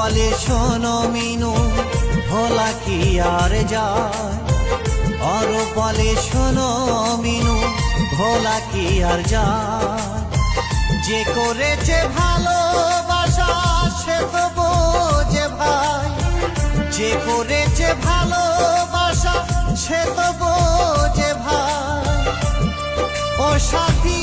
বলে শোনো মিনু, ভোলা কি আর যায়? অর বলে শোনো মিনু, ভোলা কি আর যায়? যে করেছে ভালোবাসা সে তো বোঝে ভাই, যে করেছে ভালোবাসা সে তো বোঝে ভাই। ও সাথী